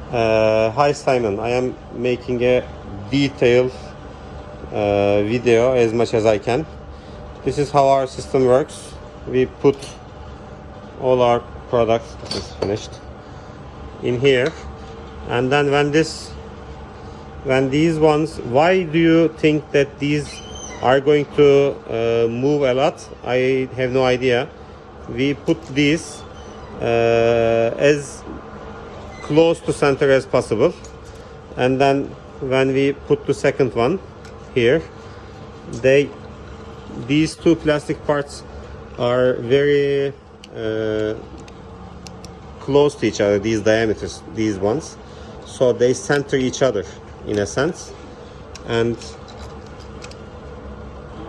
Hi Simon, I am making a detailed video as much as I can. This is how our system works. We put all our products, this is finished, in here, and then when these ones, why do you think that these are going to move a lot? I have no idea. We put these as close to center as possible, and then when we put the second one here, these two plastic parts are very close to each other, these diameters, these ones, so they center each other in a sense, and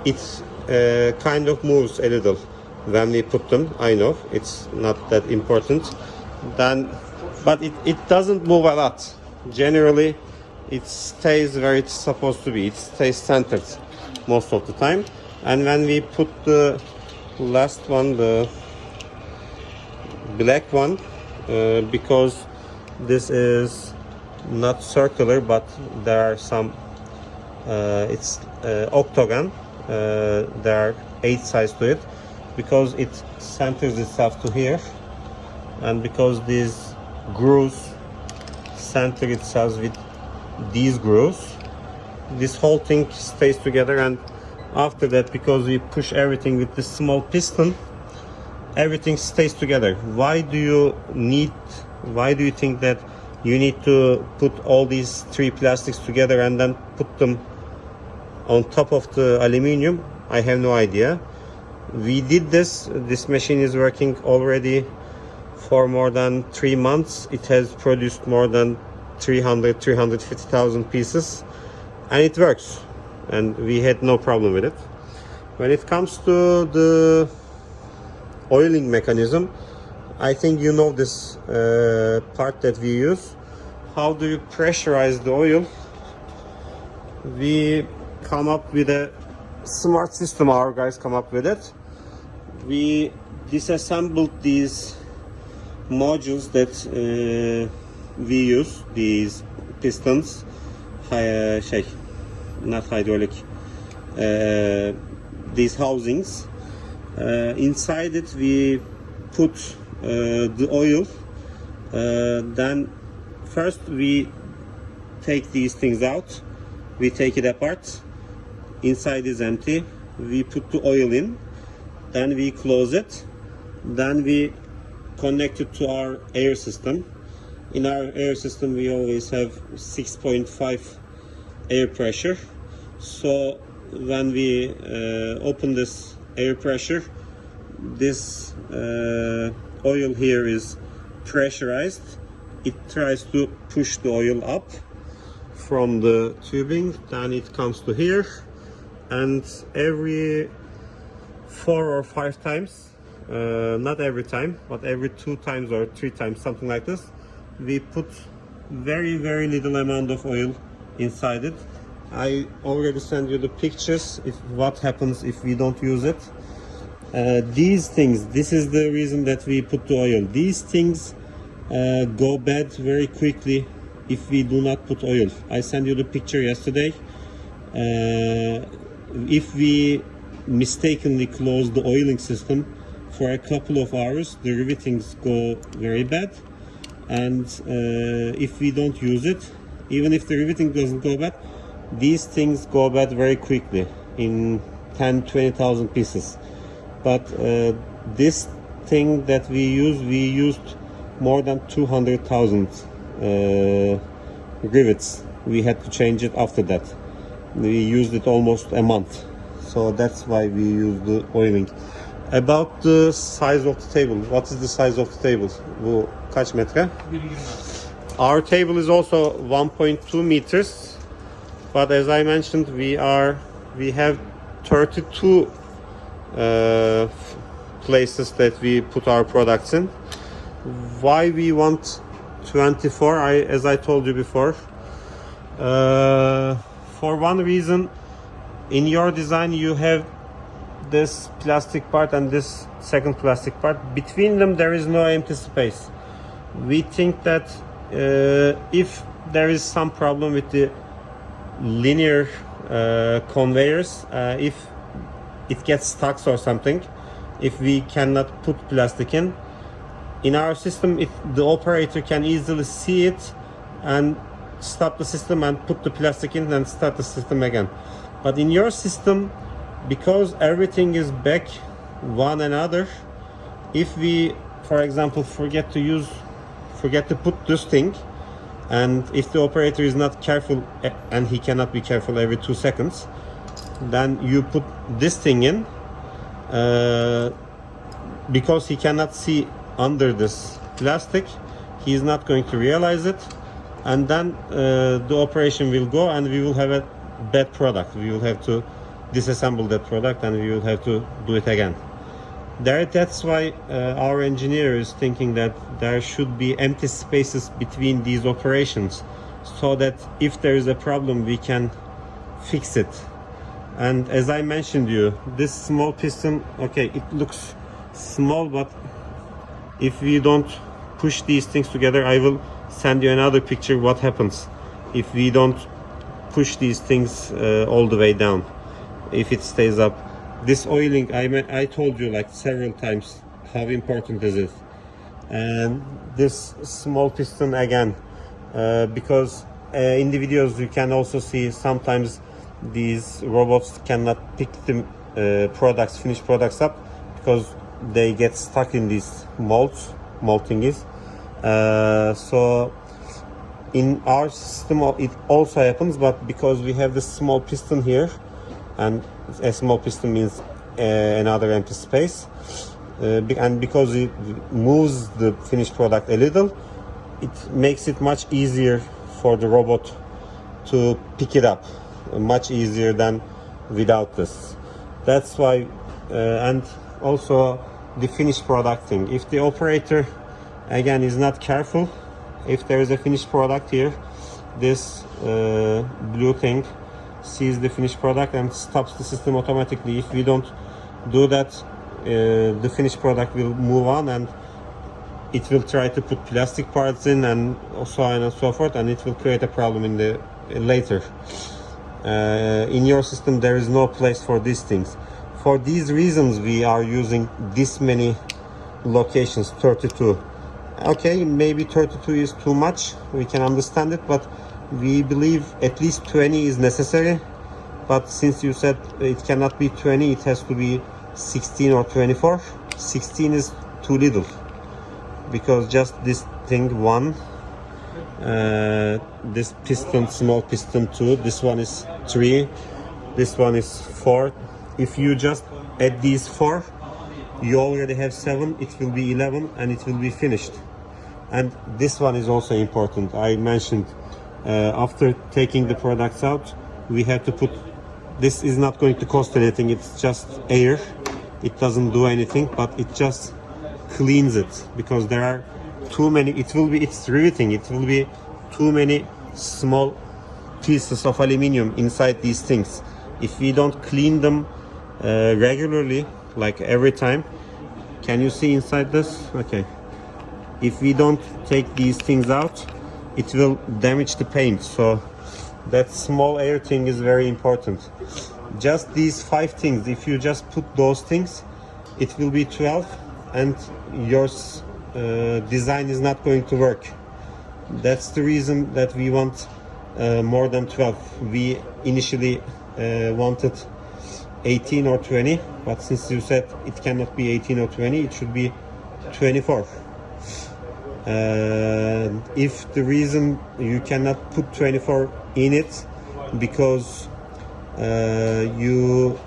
it kind of moves a little when we put them. I know it's not that important then, but it doesn't move a lot. Generally it stays where it's supposed to be. It stays centered most of the time. And when we put the last one, the black one, because this is not circular but there are some it's octagon, there are 8 sides to it, because it centers itself to here, and because these grooves center itself with these grooves, this whole thing stays together. And after that, because we push everything with this small piston, everything stays together. Why do you think that you need to put all these 3 plastics together and then put them on top of the aluminium? I have no idea. We did this machine is working already for more than 3 months. It has produced more than 350,000 pieces, and it works, and we had no problem with it. When it comes to the oiling mechanism, I think you know this part that we use. How do you pressurize the oil? We come up with a smart system, our guys come up with it. We disassembled these modules that we use, these pistons, not hydraulic, these housings. Inside it we put the oil. Then first we take these things out, we take it apart. Inside is empty. We put the oil in, then we close it, then we connect it to our air system. In our air system we always have 6.5 air pressure, so when we open this air pressure, this oil here is pressurized. It tries to push the oil up from the tubing, then it comes to here, and every 4 or 5 times, not every time, but every 2 times or 3 times, something like this, we put very little amount of oil inside it. I already sent you the pictures if what happens if we don't use it. These things, this is the reason that we put the oil. These things go bad very quickly if we do not put oil. I sent you the picture yesterday. If we mistakenly close the oiling system for a couple of hours, the rivetings go very bad. And if we don't use it, even if the riveting doesn't go bad, these things go bad very quickly in 10-20,000 pieces. But this thing that we used more than 200,000 rivets. We had to change it after that. We used it almost a month, so that's why we use the oiling. About the size of the table, what is the size of the table? Bu kaç metre? 1.20. Our table is also 1.2 meters, but as I mentioned, we have 32 places that we put our products in. Why we want 24? As I told you before, for one reason, in your design you have this plastic part and this second plastic part. Between them there is no empty space. We think that if there is some problem with the linear conveyors, if it gets stuck or something, if we cannot put plastic in our system, the operator can easily see it and stop the system and put the plastic in and start the system again. But in your system, because everything is back one another, if we, for example, forget to put this thing, and if the operator is not careful, and he cannot be careful every 2 seconds, then you put this thing in, because he cannot see under this plastic, he is not going to realize it, and then the operation will go and we will have a bad product. We will have to disassemble that product and we will have to do it again. That's why our engineer is thinking that there should be empty spaces between these operations, so that if there is a problem we can fix it. And as I mentioned you, this small piston, okay, it looks small, but if we don't push these things together, I will send you another picture what happens if we don't push these things all the way down, if it stays up. This oiling, I told you like several times how important is it. And this small piston again, because in the videos you can also see sometimes these robots cannot pick the finished products up because they get stuck in these molds, thingies. So in our system it also happens, but because we have this small piston here, and a small piston means another empty space, and because it moves the finished product a little, it makes it much easier for the robot to pick it up, much easier than without this. That's why, and also the finished product thing, if the operator again is not careful, if there is a finished product here, this blue thing sees the finished product and stops the system automatically. If we don't do that, the finished product will move on and it will try to put plastic parts in and so on and so forth, and it will create a problem in the later. In your system there is no place for these things. For these reasons we are using this many locations, 32. Okay, maybe 32 is too much, we can understand it, but we believe at least 20 is necessary. But since you said it cannot be 20, it has to be 16 or 24. 16 is too little, because just this thing 1, this piston, small piston 2, this one is 3, this one is 4. If you just add these 4, you already have 7, it will be 11 and it will be finished. And this one is also important. I mentioned after taking the products out, we have to put, this is not going to cost anything, it's just air, it doesn't do anything, but it just cleans it, because there are too many, it's riveting, it will be too many small pieces of aluminium inside these things. If we don't clean them regularly, like every time, can you see inside this? Okay, if we don't take these things out, it will damage the paint. So that small air thing is very important. Just these 5 things, if you just put those things, it will be 12 and your design is not going to work. That's the reason that we want more than 12. We initially wanted 18 or 20, but since you said it cannot be 18 or 20, it should be 24. If the reason you cannot put 24 in it because you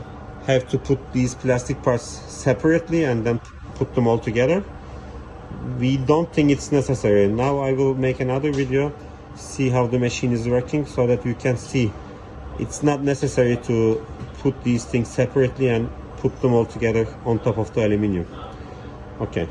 have to put these plastic parts separately and then put them all together, we don't think it's necessary. Now I will make another video, see how the machine is working, so that you can see it's not necessary to put these things separately and put them all together on top of the aluminium. Okay.